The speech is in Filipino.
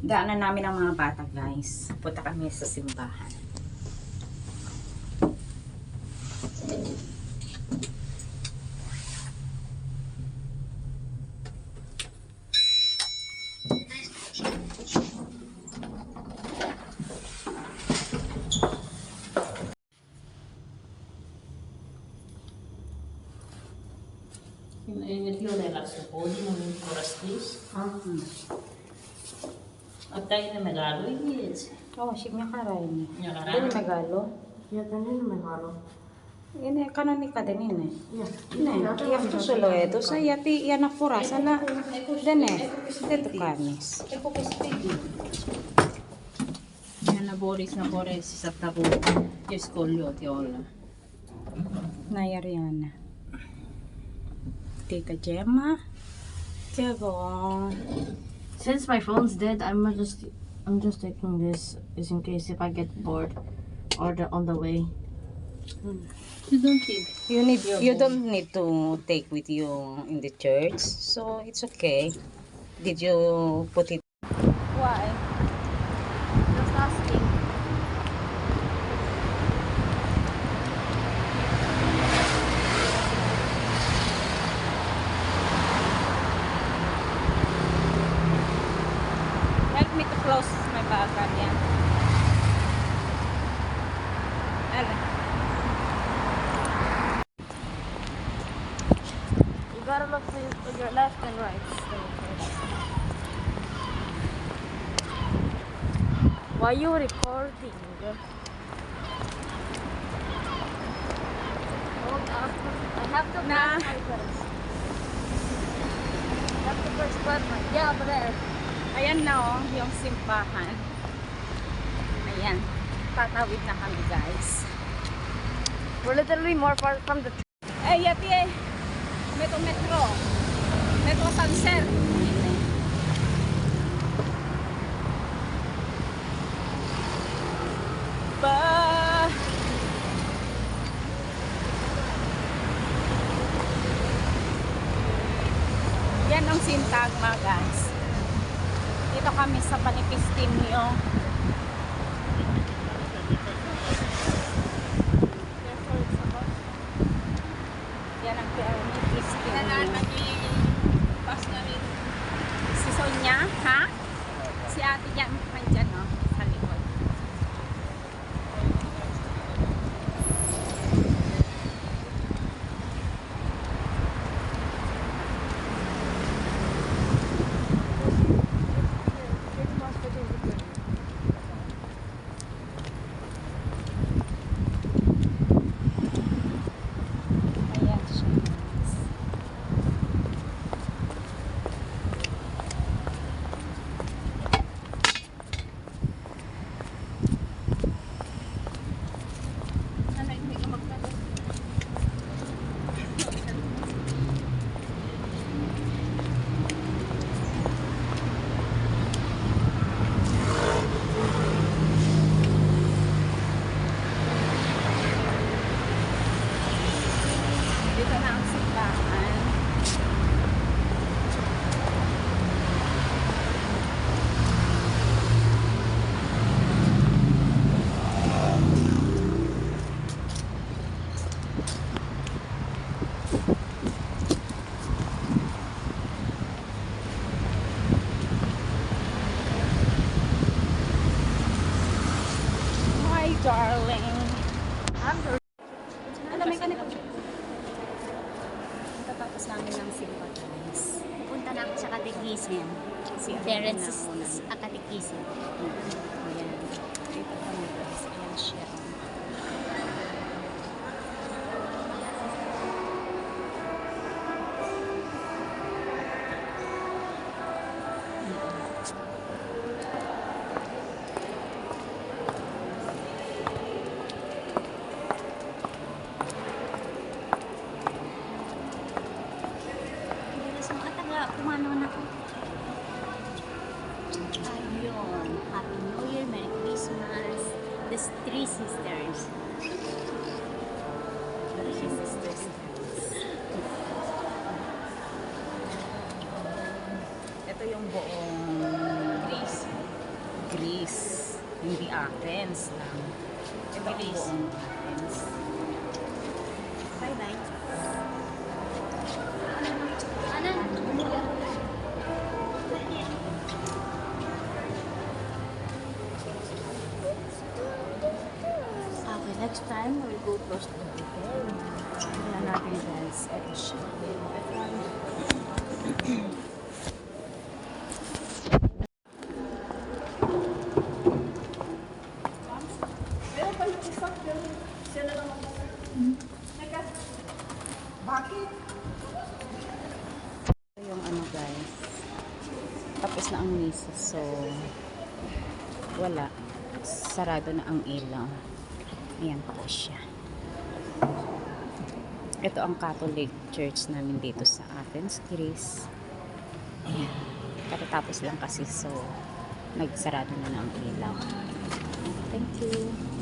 Daanan namin ang mga bata, guys. Punta kami sa simbahan. Inget yun ay laksa po, di mo yung kurastis. At tayo na megalo, yes. Oh, siya niya karay. Niya karay. Dili megalo. Ya tanin megalo. Ini kanonika din ini. Ya. Ne, tiap tu solo itu saya ti ya na fura sana dene. Dito kanis. Yan na Boris sa tabo. Yung skolyo, tiola. Nayariana. Tita Gemma. Tiago. Since my phone's dead, I'm just taking this is in case if I get bored or on the way. You don't think? You don't need to take with you in the church, so it's okay. Did you put it? Why? Just asking. Help me to close my bag yan. You gotta look to your left and right. Why you recording? Hold up. I have to Nah. press my first. I have to press button. Yeah, over there. Ayan na oh, yung simbahan. Ayan. Tatawid na kami, guys. We're literally more far from the. Eh, yati eh. Metro. Metro Sunset. Ba. Yan ang sintagma, guys. Dito kami sa Panipistimio. Yan ang Panipistimio. Si Sonia, ha? Si ate yan, nandyan, no? Sa likod. Ayan siya. Dito na ang simbahan. Hi, darling. Ano, may ganito. Tapos namin ng simba, guys. Punta na ako sa katekisin. Si Parents katekisin. Ayan. Dito kami, guys. Ayan siya. So, kumano na ako. Ayun. Happy New Year, Merry Christmas. The Three Sisters. Three Sisters. Ito yung buong Greece. Athens lang. Ito ang buong Athens. Bye-bye. Okay, next time we'll go close to the hotel. Tingnan natin guys. Ito siya. Ito yung ano guys. Tapos na ang misa. So, wala. Sarado na ang ilaw. Ayan po siya. Ito ang Catholic Church namin dito sa Athens, Greece. Ayan. Katatapos lang kasi, so nagsarado na ang ilaw. Thank you.